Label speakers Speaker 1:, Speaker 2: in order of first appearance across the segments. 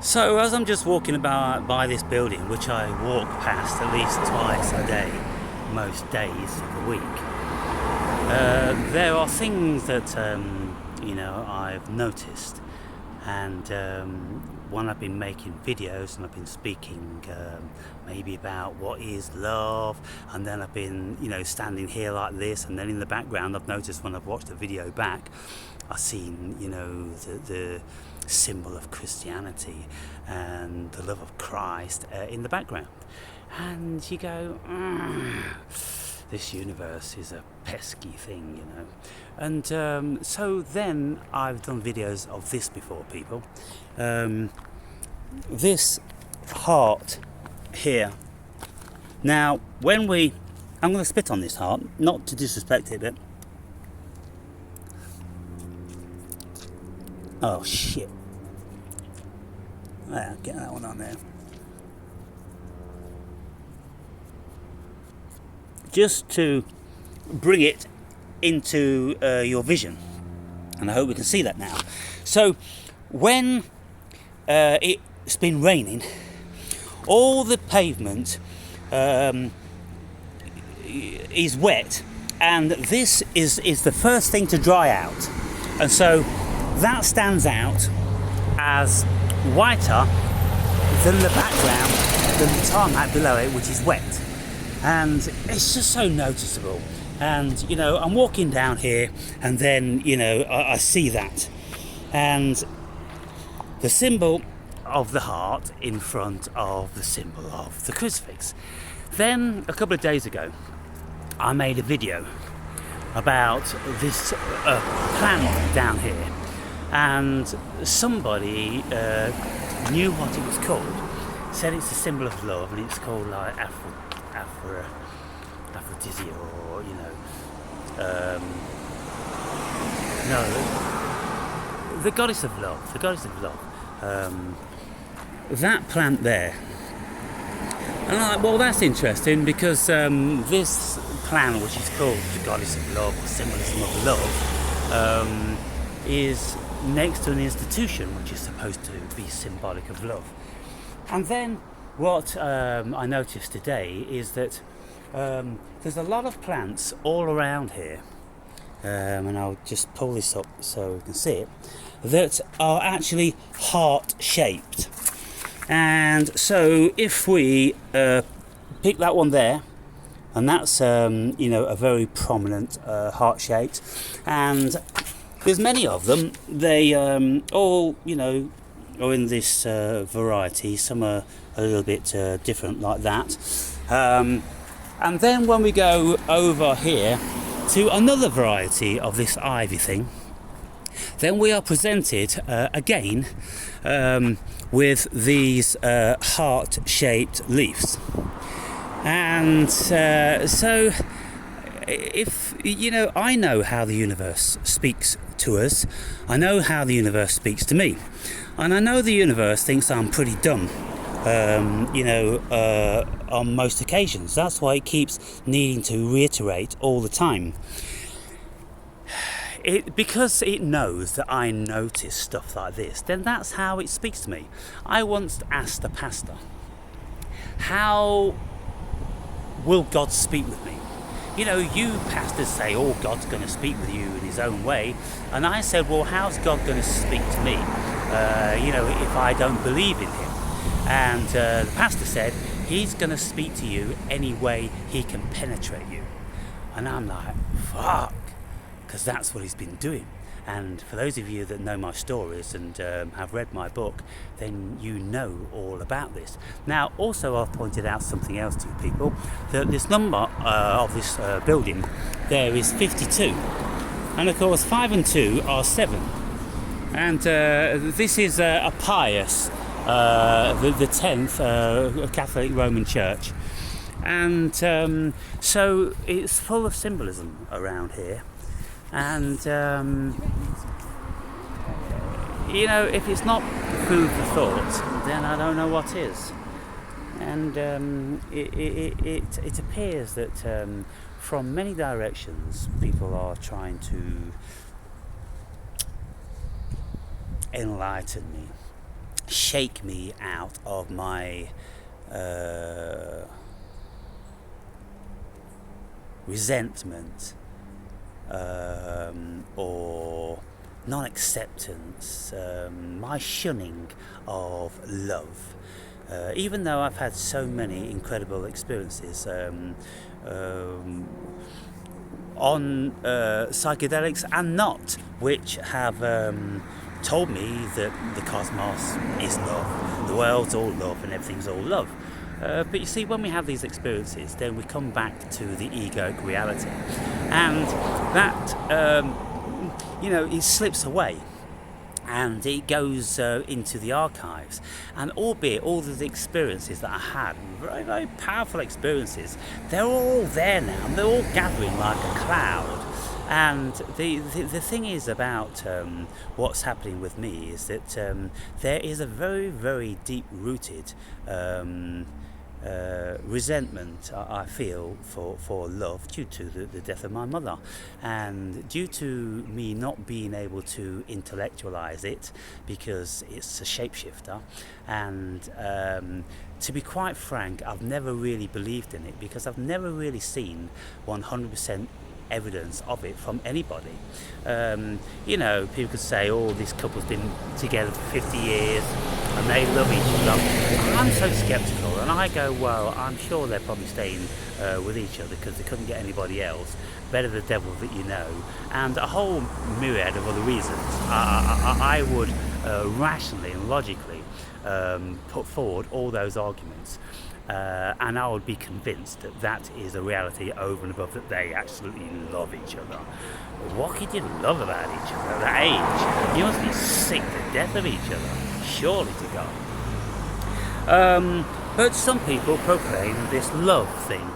Speaker 1: So as I'm just walking about by this building, which I walk past at least twice a day, most days of the week, there are things that I've noticed, and when I've been making videos and I've been speaking maybe about what is love, and then I've been standing here like this, and then in the background I've noticed when I've watched the video back, I've seen the symbol of Christianity and the love of Christ in the background, and you go, this universe is a pesky thing, and so then I've done videos of this before, people. This heart here. Now I'm going to spit on this heart, not to disrespect it, but oh shit. Yeah, get that one on there. Just to bring it into your vision, and I hope we can see that now. So when it's been raining, all the pavement is wet, and this is the first thing to dry out, and so that stands out as whiter than the background, than the tarmac below it, which is wet, and it's just so noticeable. And I'm walking down here, and then I see that, and the symbol of the heart in front of the symbol of the crucifix. Then a couple of days ago I made a video about this plant down here, and somebody knew what it was called, said it's a symbol of love, and it's called like aphrodisia, or the goddess of love, that plant there. And I'm like, well, that's interesting, because this plant, which is called the goddess of love, or symbolism of love, is next to an institution which is supposed to be symbolic of love. And then what I noticed today is that there's a lot of plants all around here, and I'll just pull this up so you can see it, that are actually heart-shaped. And so if we pick that one there, and that's a very prominent heart-shaped, and there's many of them. They all are in this variety. Some are a little bit different like that. And then when we go over here to another variety of this ivy thing, then we are presented again with these heart-shaped leaves. And so if I know how the universe speaks to us, I know how the universe speaks to me, and I know the universe thinks I'm pretty dumb on most occasions. That's why it keeps needing to reiterate all the time. Because it knows that I notice stuff like this, then that's how it speaks to me. I once asked the pastor, how will God speak with me? You pastors say, oh, God's going to speak with you in his own way. And I said, well, how's God going to speak to me, if I don't believe in him? And the pastor said, he's going to speak to you any way he can penetrate you. And I'm like, fuck, because that's what he's been doing. And for those of you that know my stories and have read my book, then you know all about this. Now, also I've pointed out something else to you people, that this number of this building there is 52. And of course 5 and 2 are 7. And this is a pious, the 10th Catholic Roman Church. And so it's full of symbolism around here. And if it's not food for thought, then I don't know what is. And it appears that from many directions people are trying to enlighten me shake me out of my resentment or non-acceptance, my shunning of love. Even though I've had so many incredible experiences on psychedelics and not, which have told me that the cosmos is love, the world's all love and everything's all love. But you see, when we have these experiences, then we come back to the egoic reality, and that it slips away. And it goes into the archives, and albeit all of the experiences that I had, very, very powerful experiences, they're all there now, and they're all gathering like a cloud. And the thing is about what's happening with me is that there is a very, very deep-rooted resentment I feel for love due to the death of my mother, and due to me not being able to intellectualize it because it's a shapeshifter. And to be quite frank, I've never really believed in it because I've never really seen 100% evidence of it from anybody. People could say, this couple's been together for 50 years and they love each other. I'm so skeptical, and I go, well, I'm sure they're probably staying with each other because they couldn't get anybody else. Better the devil that you know, and a whole myriad of other reasons. I would rationally and logically put forward all those arguments. And I would be convinced that that is a reality over and above that they absolutely love each other. What could you love about each other at that age? You must be sick to death of each other, surely to God. But some people proclaim this love thing.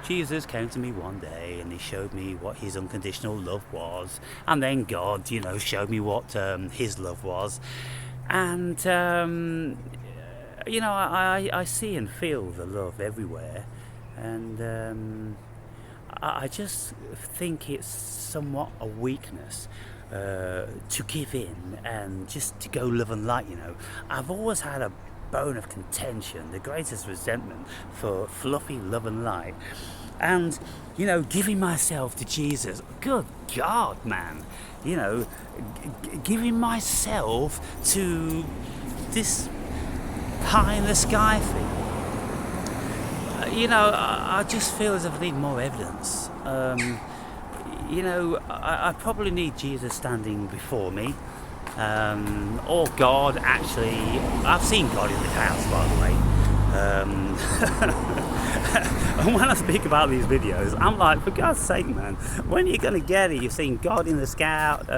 Speaker 1: Jesus came to me one day and he showed me what his unconditional love was, and then God, showed me what his love was. And I see and feel the love everywhere, and I just think it's somewhat a weakness to give in and just to go love and light. I've always had a bone of contention, the greatest resentment for fluffy love and light, and giving myself to Jesus. Good God, man, giving myself to this pie in the sky thing. I just feel as if I need more evidence. I probably need Jesus standing before me, or God. Actually, I've seen God in the clouds, by the way. And when I speak about these videos, I'm like, for God's sake, man, when are you going to get it? You've seen God in the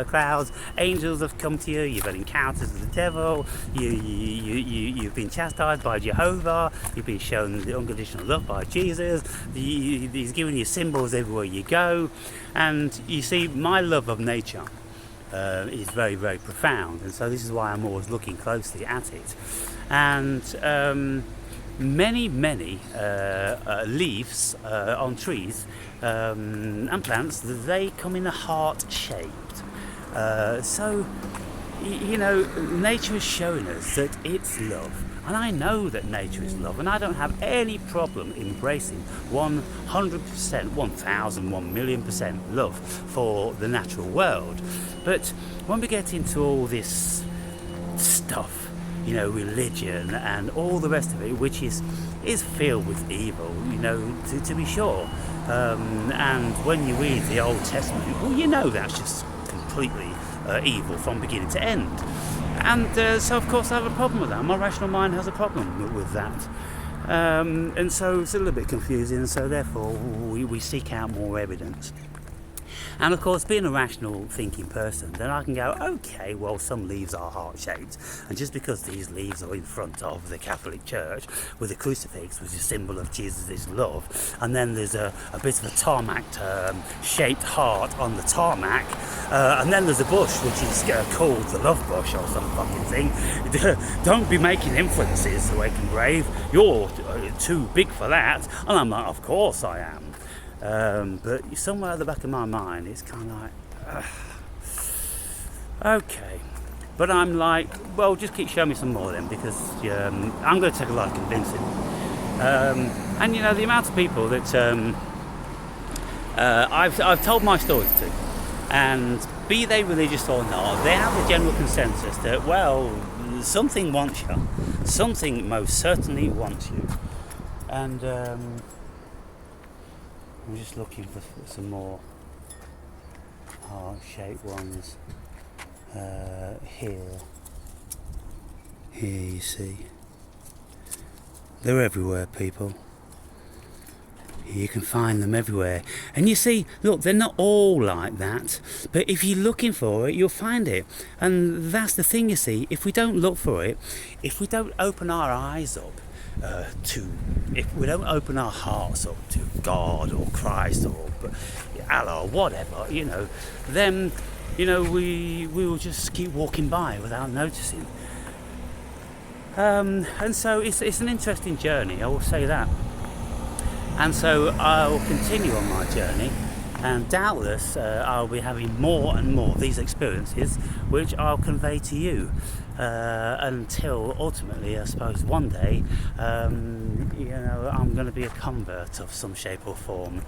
Speaker 1: clouds, angels have come to you, you've had encounters with the devil, you've been chastised by Jehovah, you've been shown the unconditional love by Jesus, he's giving you symbols everywhere you go. And you see, my love of nature is very, very profound, and so this is why I'm always looking closely at it. And many leaves on trees and plants, they come in a heart shaped. So nature is showing us that it's love, and I know that nature is love, and I don't have any problem embracing 100%, 1,000, 1,000,000% love for the natural world. But when we get into all this stuff, religion and all the rest of it, which is filled with evil, to be sure. And when you read the Old Testament, well, that's just completely evil from beginning to end. And so, of course, I have a problem with that. My rational mind has a problem with that. And so it's a little bit confusing, so therefore we seek out more evidence. And of course, being a rational thinking person, then I can go, okay, well, some leaves are heart-shaped, and just because these leaves are in front of the Catholic Church with a crucifix, which is a symbol of Jesus' love, and then there's a bit of a tarmac shaped heart on the tarmac, and then there's a bush which is called the love bush or some fucking thing. Don't be making inferences, Awakened Brave. You're too big for that. And I'm like, of course I am. But somewhere at the back of my mind, it's kind of like, okay. But I'm like, well, just keep showing me some more then, because I'm going to take a lot of convincing. And you know, the amount of people that I've told my stories to, and be they religious or not, they have a general consensus that, well, something wants you, something most certainly wants you. And I'm just looking for some more heart-shaped ones. Here you see, they're everywhere, people. You can find them everywhere, and you see, look, they're not all like that, but if you're looking for it, you'll find it. And that's the thing, you see, if we don't look for it, if we don't open our eyes up if we don't open our hearts up to God or Christ or Allah or whatever, you know, then, you know, we will just keep walking by without noticing. And so it's an interesting journey, I will say that. And so I will continue on my journey, and doubtless I'll be having more and more of these experiences, which I'll convey to you until ultimately, I suppose, one day, you know, I'm going to be a convert of some shape or form.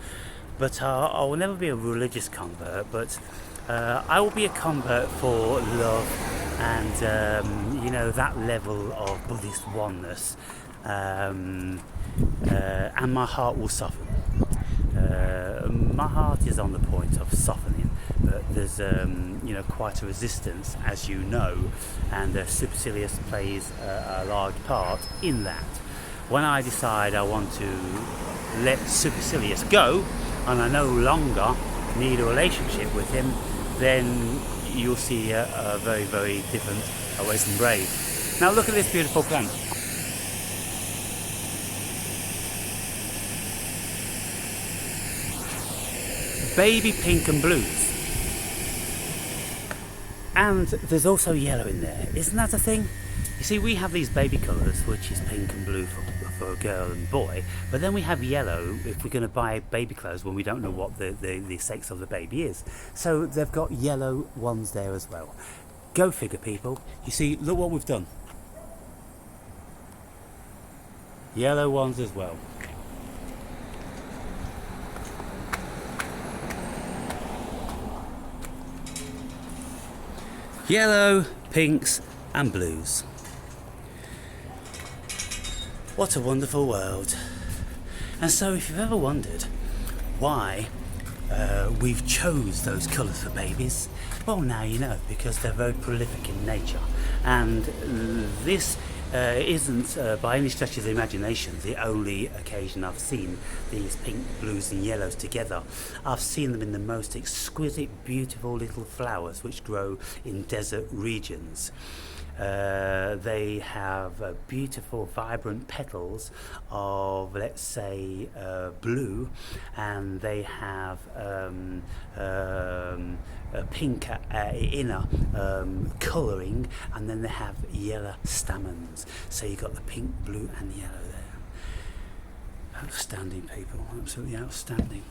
Speaker 1: But I will never be a religious convert, but I will be a convert for love and, you know, that level of Buddhist oneness. And my heart will soften. My heart is on the point of softening, but there's you know, quite a resistance, as you know, and supercilious plays a large part in that. When I decide I want to let supercilious go, and I no longer need a relationship with him, then you'll see a very, very different Awakened Brave. Now look at this beautiful plant. Baby pink and blues. And there's also yellow in there. Isn't that a thing? You see, we have these baby colours, which is pink and blue for a girl and boy, but then we have yellow if we're going to buy baby clothes when we don't know what the sex of the baby is. So they've got yellow ones there as well. Go figure, people. You see, look what we've done. Yellow ones as well. Yellow, pinks and blues. What a wonderful world. And so if you've ever wondered why we've chose those colours for babies, well, now you know, because they're very prolific in nature. And this isn't by any stretch of the imagination the only occasion I've seen these pink, blues and yellows together. I've seen them in the most exquisite, beautiful little flowers which grow in desert regions. They have beautiful, vibrant petals of, let's say, blue, and they have a pink inner colouring, and then they have yellow stamens. So you've got the pink, blue and yellow there. Outstanding, people, absolutely outstanding.